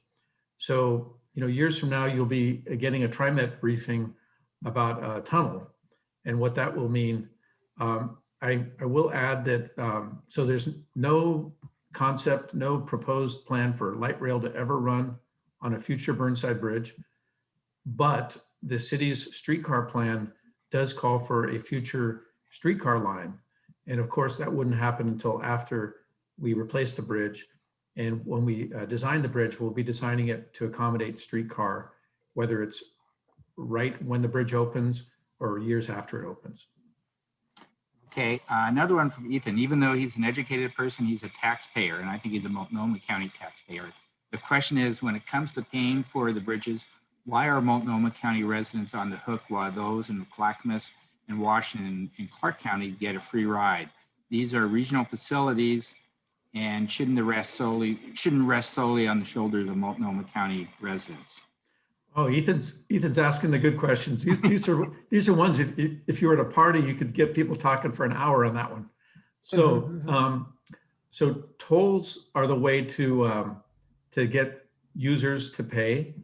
So, years from now, you'll be getting a TriMet briefing about a tunnel and what that will mean. I will add that, so there's no concept, no proposed plan for light rail to ever run on a future Burnside Bridge, but the city's streetcar plan does call for a future streetcar line. And of course, that wouldn't happen until after we replace the bridge. And when we design the bridge, we'll be designing it to accommodate streetcar, whether it's right when the bridge opens or years after it opens. Okay, another one from Ethan. Even though he's an educated person, he's a taxpayer, and I think he's a Multnomah County taxpayer. The question is, when it comes to paying for the bridges, why are Multnomah County residents on the hook while those in Clackamas and Washington and Clark counties get a free ride? These are regional facilities and shouldn't rest solely on the shoulders of Multnomah County residents. Oh, Ethan's asking the good questions. These are ones, if you were at a party, you could get people talking for an hour on that one. So, so tolls are the way to get users to pay.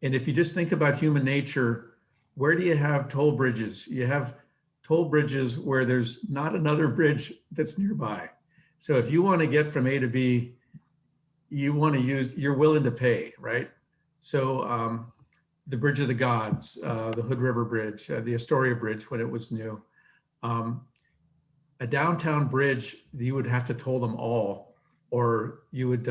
And if you just think about human nature, where do you have toll bridges? You have toll bridges where there's not another bridge that's nearby. So if you want to get from A to B, you're willing to pay, right? So the Bridge of the Gods, the Hood River Bridge, the Astoria Bridge when it was new. A downtown bridge, you would have to toll them all, or you would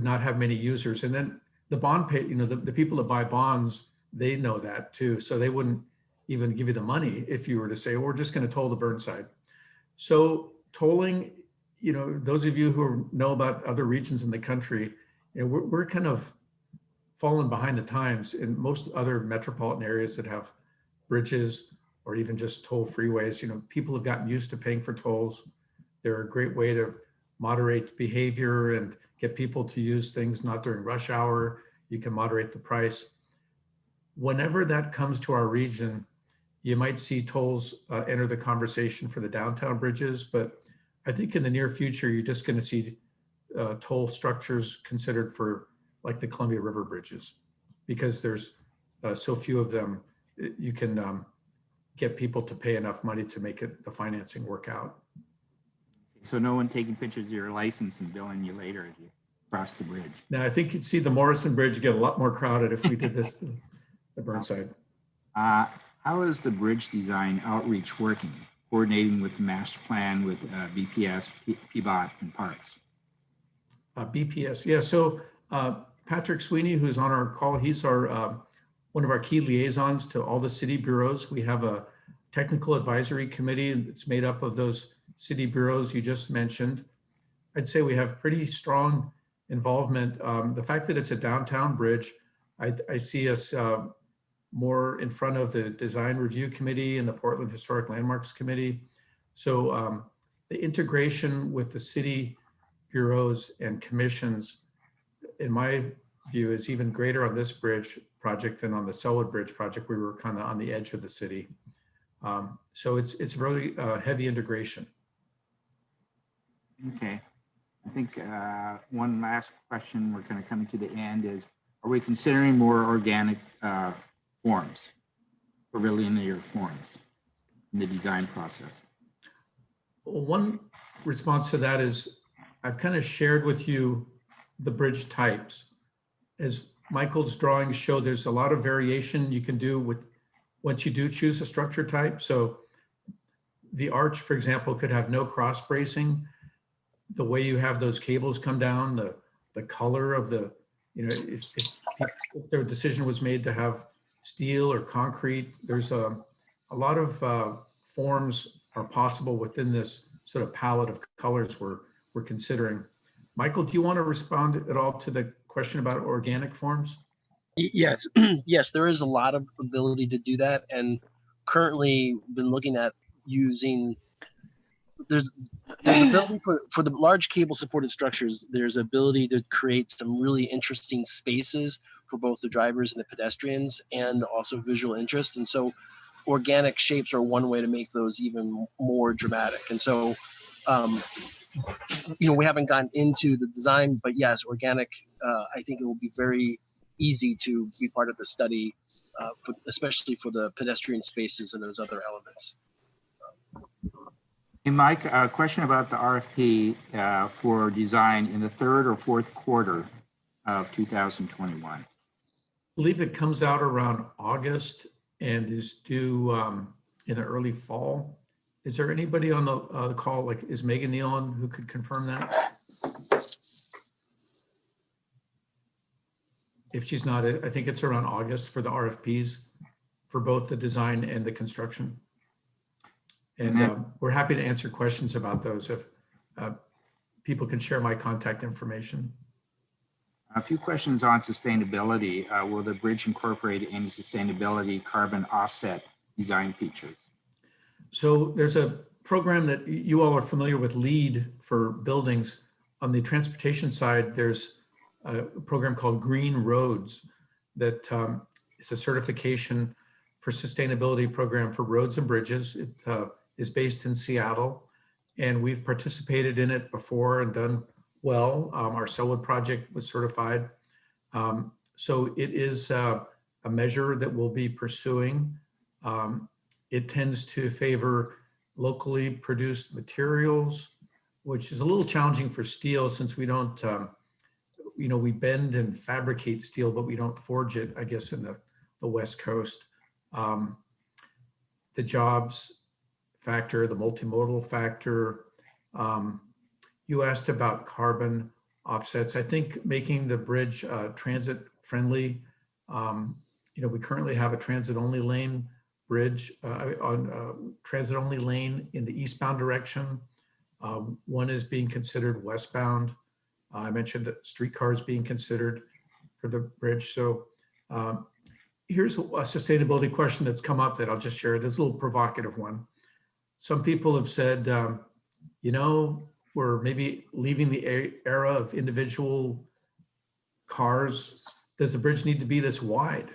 not have many users. And then the bond pay, the people that buy bonds, they know that too. So they wouldn't even give you the money if you were to say, we're just going to toll the Burnside. So tolling, those of you who know about other regions in the country, we're kind of fallen behind the times in most other metropolitan areas that have bridges or even just toll freeways. People have gotten used to paying for tolls. They're a great way to moderate behavior and get people to use things not during rush hour. You can moderate the price. Whenever that comes to our region, you might see tolls enter the conversation for the downtown bridges, but I think in the near future, you're just going to see toll structures considered for like the Columbia River bridges, because there's so few of them. You can get people to pay enough money to make the financing work out. So no one taking pictures of your license and billing you later if you cross the bridge. Now, I think you'd see the Morrison Bridge get a lot more crowded if we did this to the Burnside. How is the bridge design outreach working, coordinating with the master plan with BPS, PBOT, and Parks? BPS, yeah. So Patrick Sweeney, who's on our call, he's our one of our key liaisons to all the city bureaus. We have a technical advisory committee that's made up of those city bureaus you just mentioned. I'd say we have pretty strong involvement. The fact that it's a downtown bridge, I see us more in front of the design review committee and the Portland Historic Landmarks Committee. So the integration with the city bureaus and commissions, in my view, is even greater on this bridge project than on the Selwood Bridge project. We were kind of on the edge of the city. So it's really heavy integration. Okay. I think one last question, we're kind of coming to the end, is are we considering more organic forms, or linear forms in the design process? Well, one response to that is I've kind of shared with you the bridge types. As Michael's drawings show, there's a lot of variation you can do with once you do choose a structure type. So the arch, for example, could have no cross bracing. The way you have those cables come down, the color of the, if their decision was made to have steel or concrete, there's a lot of forms are possible within this sort of palette of colors we're considering. Michael, do you want to respond at all to the question about organic forms? Yes, yes, there is a lot of ability to do that, and currently been looking at using. There's ability for the large cable supported structures. There's ability to create some really interesting spaces for both the drivers and the pedestrians, and also visual interest. And so, organic shapes are one way to make those even more dramatic. And so, we haven't gotten into the design, but yes, organic. I think it will be very easy to be part of the study, especially for the pedestrian spaces and those other elements. Hey, Mike, a question about the RFP for design in the third or fourth quarter of 2021. I believe it comes out around August and is due in the early fall. Is there anybody on the call, like is Megan Neal on, who could confirm that? If she's not, I think it's around August for the RFPs for both the design and the construction. And we're happy to answer questions about those if people can share my contact information. A few questions on sustainability. Will the bridge incorporate any sustainability carbon offset design features? So there's a program that you all are familiar with, LEED, for buildings. On the transportation side, there's a program called Green Roads that is a certification for sustainability program for roads and bridges. It is based in Seattle, and we've participated in it before and done well. Our Selwood project was certified. So it is a measure that we'll be pursuing. It tends to favor locally produced materials, which is a little challenging for steel since we don't, we bend and fabricate steel, but we don't forge it, I guess, in the West Coast. The jobs factor, the multimodal factor. You asked about carbon offsets. I think making the bridge transit friendly. We currently have a transit only lane bridge on transit only lane in the eastbound direction. One is being considered westbound. I mentioned that streetcars being considered for the bridge. So here's a sustainability question that's come up that I'll just share. It is a little provocative one. Some people have said, we're maybe leaving the era of individual cars. Does the bridge need to be this wide?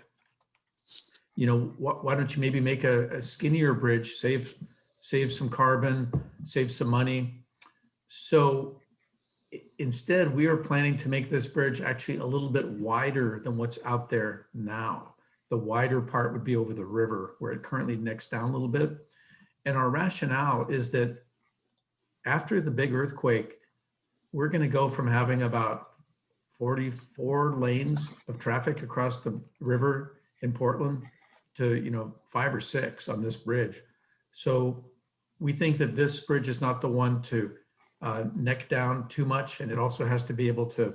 Why don't you maybe make a skinnier bridge, save some carbon, save some money? So instead, we are planning to make this bridge actually a little bit wider than what's out there now. The wider part would be over the river where it currently necks down a little bit. And our rationale is that after the big earthquake, we're going to go from having about 44 lanes of traffic across the river in Portland to 5 or 6 on this bridge. So we think that this bridge is not the one to neck down too much, and it also has to be able to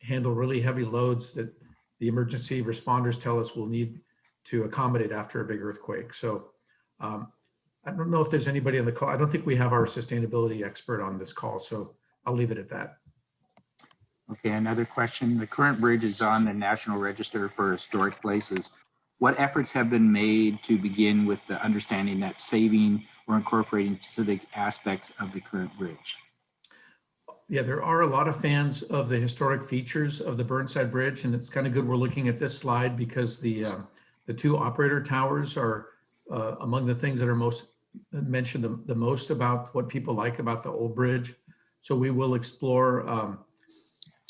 handle really heavy loads that the emergency responders tell us we'll need to accommodate after a big earthquake. So I don't know if there's anybody on the call. I don't think we have our sustainability expert on this call, so I'll leave it at that. Okay, another question. The current bridge is on the National Register for Historic Places. What efforts have been made to begin with the understanding that saving or incorporating specific aspects of the current bridge? Yeah, there are a lot of fans of the historic features of the Burnside Bridge, and it's kind of good we're looking at this slide because the 2 operator towers are among the things that are mentioned the most about what people like about the old bridge. So we will explore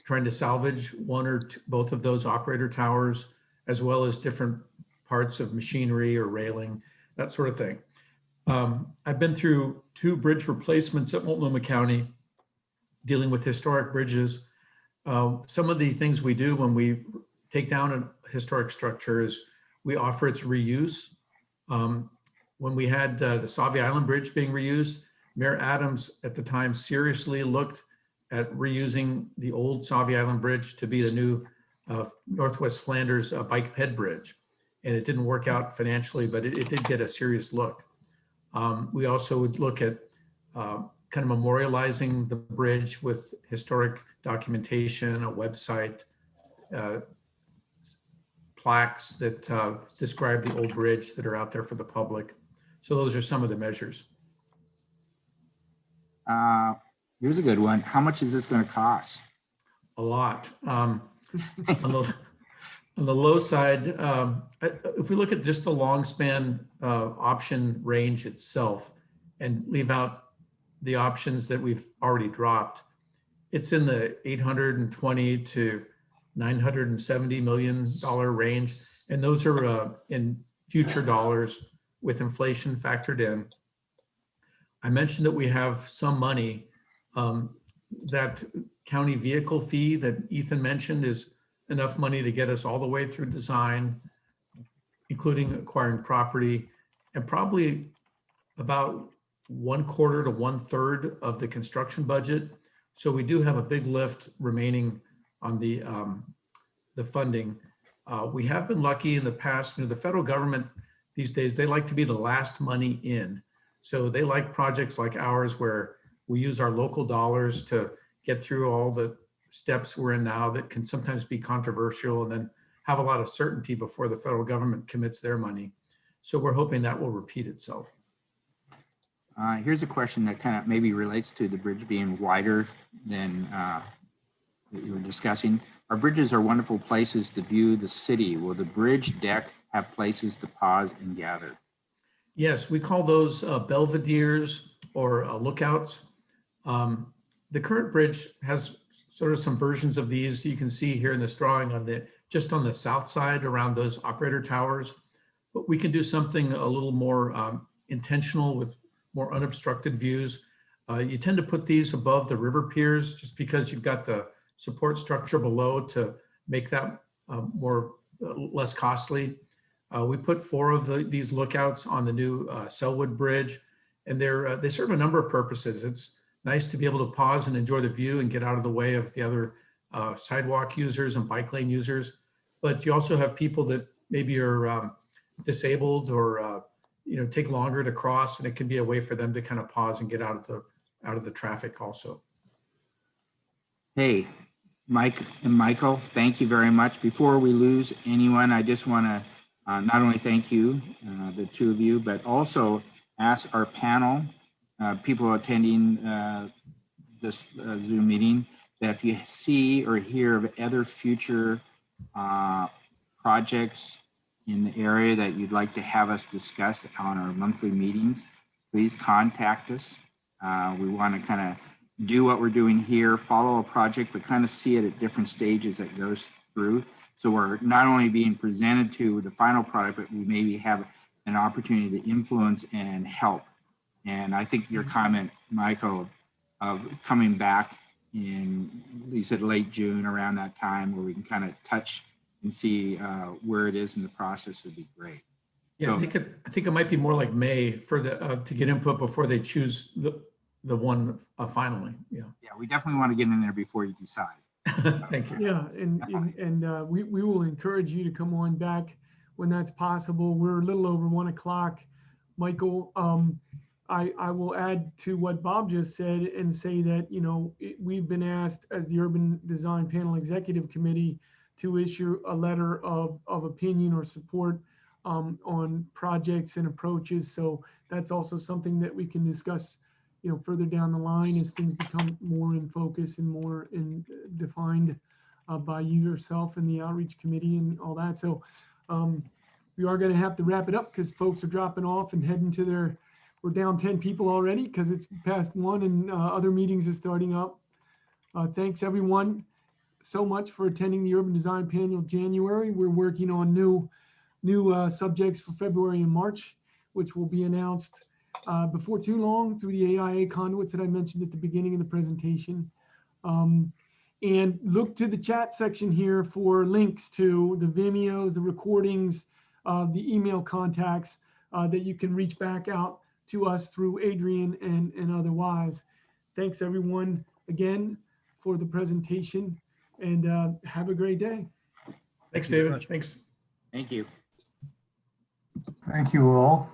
trying to salvage one or both of those operator towers, as well as different parts of machinery or railing, that sort of thing. I've been through 2 bridge replacements at Multnomah County dealing with historic bridges. Some of the things we do when we take down a historic structure is we offer its reuse. When we had the Sauvie Island Bridge being reused, Mayor Adams at the time seriously looked at reusing the old Sauvie Island Bridge to be the new Northwest Flanders bike ped bridge. And it didn't work out financially, but it did get a serious look. We also would look at kind of memorializing the bridge with historic documentation, a website, uh, plaques that describe the old bridge that are out there for the public. So those are some of the measures. Here's a good one. How much is this going to cost? A lot. On the low side, if we look at just the long span option range itself and leave out the options that we've already dropped, it's in the 820 to $970 million range. And those are in future dollars with inflation factored in. I mentioned that we have some money. That county vehicle fee that Ethan mentioned is enough money to get us all the way through design, including acquiring property, and probably about 1/4 to 1/3 of the construction budget. So we do have a big lift remaining on the funding. We have been lucky in the past. The federal government these days, they like to be the last money in. So they like projects like ours where we use our local dollars to get through all the steps we're in now that can sometimes be controversial and then have a lot of certainty before the federal government commits their money. So we're hoping that will repeat itself. Here's a question that kind of maybe relates to the bridge being wider than that you were discussing. Our bridges are wonderful places to view the city. Will the bridge deck have places to pause and gather? Yes, we call those belvederes or lookouts. The current bridge has sort of some versions of these. You can see here in this drawing just on the south side around those operator towers. But we can do something a little more intentional with more unobstructed views. You tend to put these above the river piers just because you've got the support structure below to make that less costly. We put 4 of these lookouts on the new Selwood Bridge, and they serve a number of purposes. It's nice to be able to pause and enjoy the view and get out of the way of the other sidewalk users and bike lane users. But you also have people that maybe are disabled or take longer to cross, and it can be a way for them to kind of pause and get out of the traffic also. Hey, Mike and Michael, thank you very much. Before we lose anyone, I just want to not only thank you, the two of you, but also ask our panel, people attending this Zoom meeting, that if you see or hear of other future projects in the area that you'd like to have us discuss on our monthly meetings, please contact us. We want to kind of do what we're doing here, follow a project, but kind of see it at different stages that goes through. So we're not only being presented to the final product, but we maybe have an opportunity to influence and help. And I think your comment, Michael, of coming back in, you said late June, around that time, where we can kind of touch and see where it is in the process would be great. Yeah, So, I think it might be more like May for to get input before they choose the one finally. Yeah. Yeah, we definitely want to get in there before you decide. Thank you. Yeah, and we will encourage you to come on back when that's possible. We're a little over 1 o'clock. Michael, I will add to what Bob just said and say that, we've been asked as the Urban Design Panel Executive Committee to issue a letter of opinion or support on projects and approaches. So that's also something that we can discuss further down the line as things become more in focus and more defined by you yourself and the outreach committee and all that. So we are going to have to wrap it up because folks are dropping off and heading to we're down 10 people already because it's past 1 and other meetings are starting up. Thanks everyone so much for attending the Urban Design Panel January. We're working on new subjects for February and March, which will be announced before too long through the AIA conduits that I mentioned at the beginning of the presentation. And look to the chat section here for links to the Vimeos, the recordings, the email contacts that you can reach back out to us through Adrian and otherwise. Thanks everyone again for the presentation and have a great day. Thanks, David. Thanks. Thank you. Thank you all.